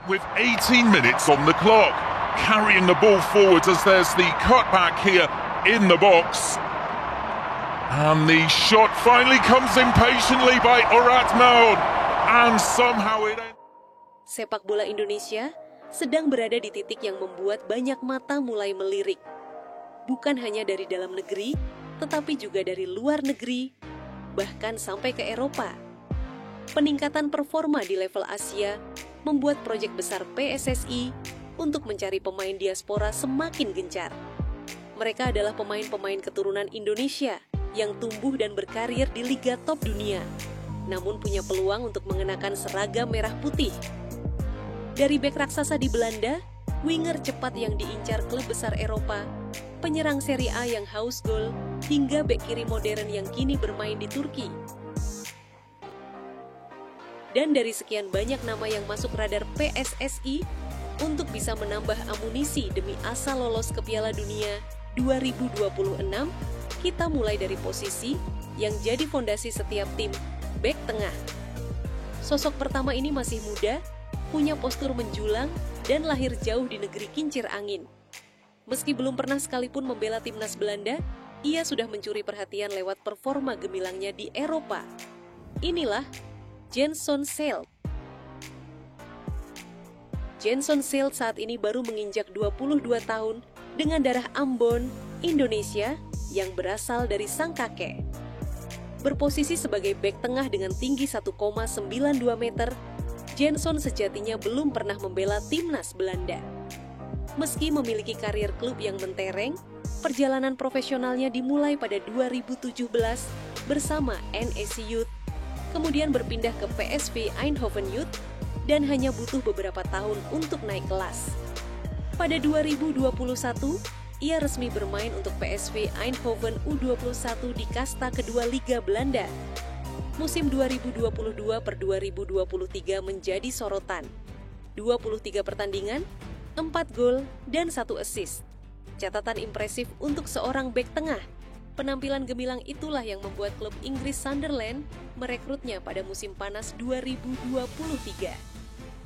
With 18 minutes on the clock, carrying the ball forward as there's the cutback here in the box. And the shot finally comes impatiently by Orat Maun, and somehow it ends. Sepak bola Indonesia sedang berada di titik yang membuat banyak mata mulai melirik. Bukan hanya dari dalam negeri, tetapi juga dari luar negeri, bahkan sampai ke Eropa. Peningkatan performa di level Asia membuat proyek besar PSSI untuk mencari pemain diaspora semakin gencar. Mereka adalah pemain-pemain keturunan Indonesia yang tumbuh dan berkarir di liga top dunia, namun punya peluang untuk mengenakan seragam merah putih. Dari bek raksasa di Belanda, winger cepat yang diincar klub besar Eropa, penyerang Serie A yang haus gol, hingga bek kiri modern yang kini bermain di Turki. Dan dari sekian banyak nama yang masuk radar PSSI untuk bisa menambah amunisi demi asa lolos ke Piala Dunia 2026, kita mulai dari posisi yang jadi fondasi setiap tim, bek tengah. Sosok pertama ini masih muda, punya postur menjulang, dan lahir jauh di negeri kincir angin. Meski belum pernah sekalipun membela timnas Belanda, ia sudah mencuri perhatian lewat performa gemilangnya di Eropa. Inilah Jenson Seelt. Jenson Seelt saat ini baru menginjak 22 tahun dengan darah Ambon, Indonesia, yang berasal dari sang kakek. Berposisi sebagai bek tengah dengan tinggi 1,92 meter, Jenson sejatinya belum pernah membela timnas Belanda. Meski memiliki karir klub yang mentereng, perjalanan profesionalnya dimulai pada 2017 bersama NEC Youth, kemudian berpindah ke PSV Eindhoven Youth, dan hanya butuh beberapa tahun untuk naik kelas. Pada 2021, ia resmi bermain untuk PSV Eindhoven U21 di kasta kedua Liga Belanda. Musim 2022 per 2023 menjadi sorotan. 23 pertandingan, 4 gol, dan 1 assist. Catatan impresif untuk seorang bek tengah. Penampilan gemilang itulah yang membuat klub Inggris Sunderland merekrutnya pada musim panas 2023.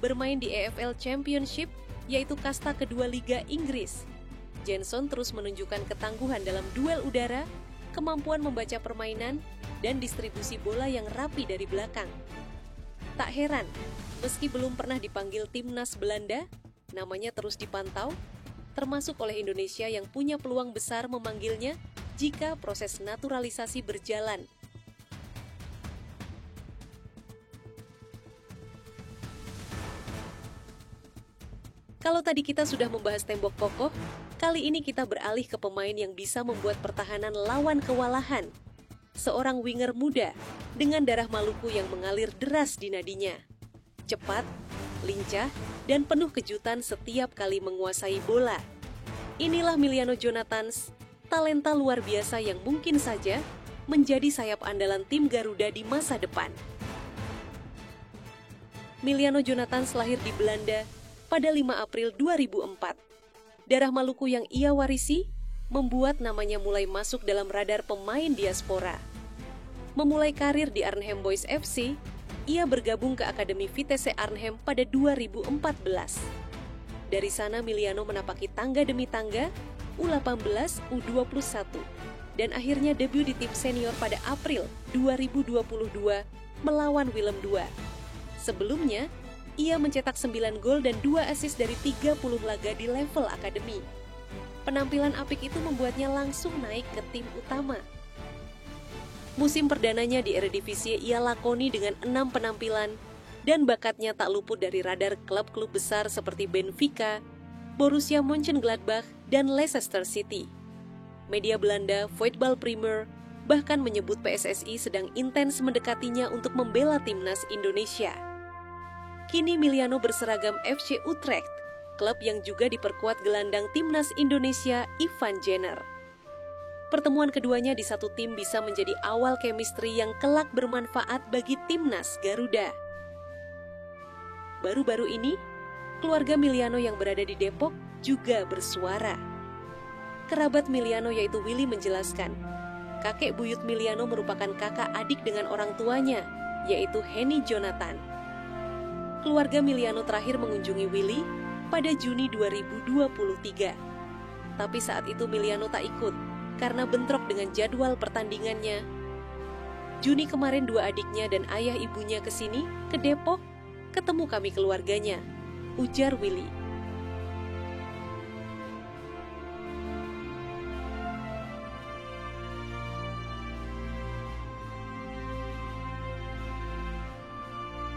Bermain di EFL Championship, yaitu kasta kedua Liga Inggris. Jenson terus menunjukkan ketangguhan dalam duel udara, kemampuan membaca permainan, dan distribusi bola yang rapi dari belakang. Tak heran, meski belum pernah dipanggil timnas Belanda, namanya terus dipantau, termasuk oleh Indonesia yang punya peluang besar memanggilnya jika proses naturalisasi berjalan. Kalau tadi kita sudah membahas tembok kokoh, kali ini kita beralih ke pemain yang bisa membuat pertahanan lawan kewalahan. Seorang winger muda dengan darah Maluku yang mengalir deras di nadinya. Cepat, lincah, dan penuh kejutan setiap kali menguasai bola. Inilah Miliano Jonathans, talenta luar biasa yang mungkin saja menjadi sayap andalan tim Garuda di masa depan. Miliano Jonathans lahir di Belanda pada 5 April 2004. Darah Maluku yang ia warisi membuat namanya mulai masuk dalam radar pemain diaspora. Memulai karir di Arnhem Boys FC, ia bergabung ke Akademi Vitesse Arnhem pada 2014. Dari sana Miliano menapaki tangga demi tangga, U18, U21, dan akhirnya debut di tim senior pada April 2022 melawan Willem II. Sebelumnya, ia mencetak 9 gol dan 2 assist dari 30 laga di level akademi. Penampilan apik itu membuatnya langsung naik ke tim utama. Musim perdananya di Eredivisie ia lakoni dengan 6 penampilan, dan bakatnya tak luput dari radar klub-klub besar seperti Benfica, Borussia Mönchengladbach, dan Leicester City. Media Belanda, Voetbal Primer, bahkan menyebut PSSI sedang intens mendekatinya untuk membela timnas Indonesia. Kini Miliano berseragam FC Utrecht, klub yang juga diperkuat gelandang timnas Indonesia Ivan Jenner. Pertemuan keduanya di satu tim bisa menjadi awal chemistry yang kelak bermanfaat bagi timnas Garuda. Baru-baru ini, keluarga Miliano yang berada di Depok juga bersuara. Kerabat Miliano yaitu Willy menjelaskan, kakek buyut Miliano merupakan kakak adik dengan orang tuanya, yaitu Henny Jonathan. keluarga Miliano terakhir mengunjungi Willy pada Juni 2023. Tapi saat itu Miliano tak ikut karena bentrok dengan jadwal pertandingannya. Juni kemarin dua adiknya dan ayah ibunya ke sini, ke Depok, ketemu kami keluarganya, ujar Willy.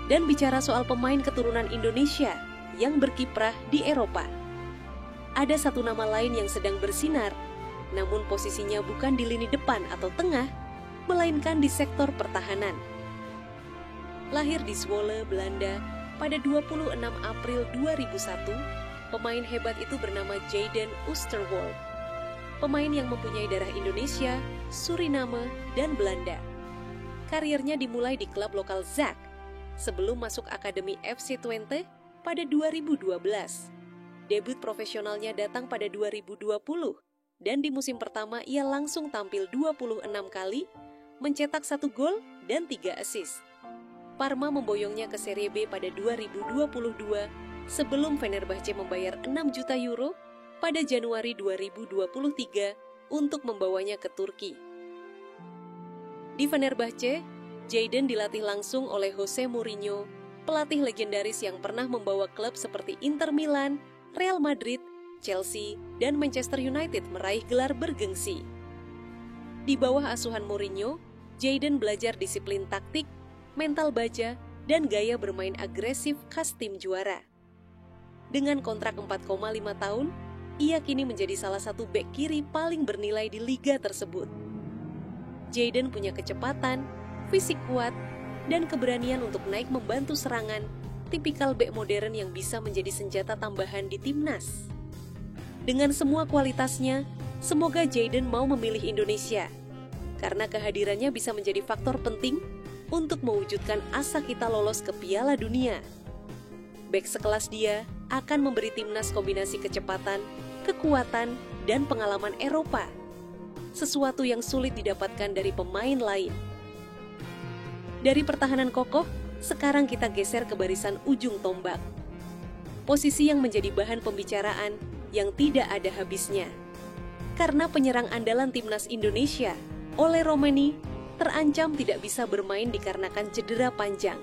Dan bicara soal pemain keturunan Indonesia yang berkiprah di Eropa. Ada satu nama lain yang sedang bersinar, namun posisinya bukan di lini depan atau tengah, melainkan di sektor pertahanan. Lahir di Zwolle, Belanda, pada 26 April 2001, pemain hebat itu bernama Jayden Oosterwolde. Pemain yang mempunyai darah Indonesia, Suriname, dan Belanda. Karirnya dimulai di klub lokal ZAK, sebelum masuk Akademi FC Twente pada 2012. Debut profesionalnya datang pada 2020, dan di musim pertama ia langsung tampil 26 kali, mencetak 1 gol dan 3 assist. Parma memboyongnya ke Serie B pada 2022, sebelum Fenerbahce membayar 6 juta euro pada Januari 2023 untuk membawanya ke Turki. Di Fenerbahce, Jayden dilatih langsung oleh Jose Mourinho, pelatih legendaris yang pernah membawa klub seperti Inter Milan, Real Madrid, Chelsea, dan Manchester United meraih gelar bergengsi. Di bawah asuhan Mourinho, Jayden belajar disiplin taktik, mental baja, dan gaya bermain agresif khas tim juara. Dengan kontrak 4,5 tahun, ia kini menjadi salah satu bek kiri paling bernilai di liga tersebut. Jayden punya kecepatan, fisik kuat, dan keberanian untuk naik membantu serangan, tipikal bek modern yang bisa menjadi senjata tambahan di timnas. Dengan semua kualitasnya, semoga Jayden mau memilih Indonesia, karena kehadirannya bisa menjadi faktor penting untuk mewujudkan asa kita lolos ke Piala Dunia. Bek sekelas dia akan memberi timnas kombinasi kecepatan, kekuatan, dan pengalaman Eropa, sesuatu yang sulit didapatkan dari pemain lain. Dari pertahanan kokoh, sekarang kita geser ke barisan ujung tombak. Posisi yang menjadi bahan pembicaraan yang tidak ada habisnya. Karena penyerang andalan timnas Indonesia, Ole Romeni, terancam tidak bisa bermain dikarenakan cedera panjang.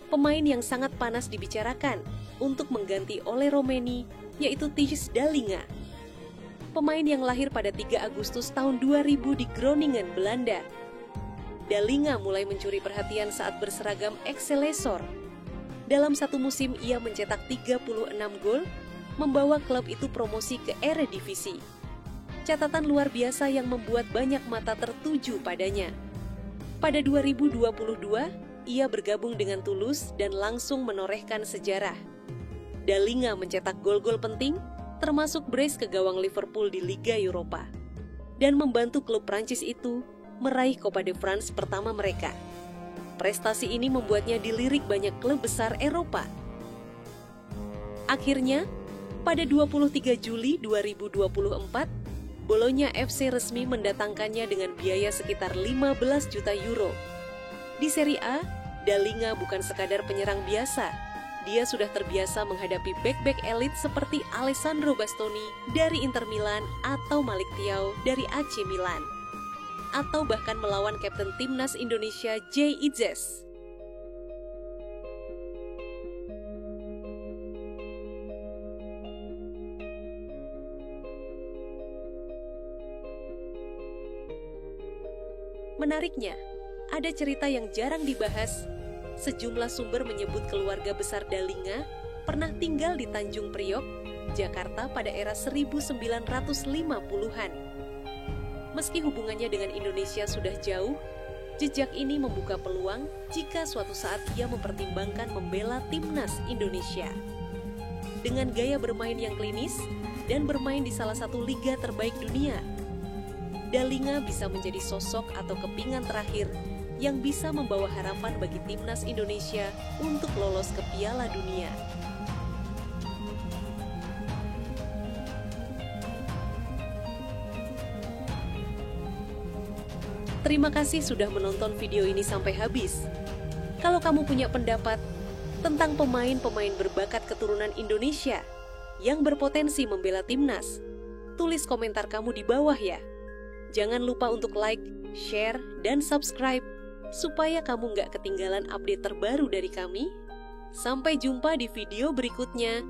Pemain yang sangat panas dibicarakan untuk mengganti Ole Romeni, yaitu Thijs Dallinga. Pemain yang lahir pada 3 Agustus tahun 2000 di Groningen, Belanda. Dallinga mulai mencuri perhatian saat berseragam Excelsior. Dalam satu musim ia mencetak 36 gol, membawa klub itu promosi ke Eredivisie. Catatan luar biasa yang membuat banyak mata tertuju padanya. Pada 2022, ia bergabung dengan Toulouse dan langsung menorehkan sejarah. Dallinga mencetak gol-gol penting, termasuk brace ke gawang Liverpool di Liga Eropa, dan membantu klub Prancis itu meraih Copa de France pertama mereka. Prestasi ini membuatnya dilirik banyak klub besar Eropa. Akhirnya, pada 23 Juli 2024, Bologna FC resmi mendatangkannya dengan biaya sekitar 15 juta euro. Di Serie A, Dallinga bukan sekadar penyerang biasa. Dia sudah terbiasa menghadapi bek-bek elit seperti Alessandro Bastoni dari Inter Milan atau Malik Thiaw dari AC Milan, atau bahkan melawan kapten timnas Indonesia Jay Itzes. Menariknya, ada cerita yang jarang dibahas. Sejumlah sumber menyebut keluarga besar Dallinga pernah tinggal di Tanjung Priok, Jakarta pada era 1950-an. Meski hubungannya dengan Indonesia sudah jauh, jejak ini membuka peluang jika suatu saat ia mempertimbangkan membela timnas Indonesia. Dengan gaya bermain yang klinis dan bermain di salah satu liga terbaik dunia, Dallinga bisa menjadi sosok atau kepingan terakhir yang bisa membawa harapan bagi timnas Indonesia untuk lolos ke Piala Dunia. Terima kasih sudah menonton video ini sampai habis. Kalau kamu punya pendapat, tentang pemain-pemain berbakat keturunan Indonesia yang berpotensi membela timnas? Tulis komentar kamu di bawah ya. Jangan lupa untuk like, share, dan subscribe supaya kamu nggak ketinggalan update terbaru dari kami. Sampai jumpa di video berikutnya.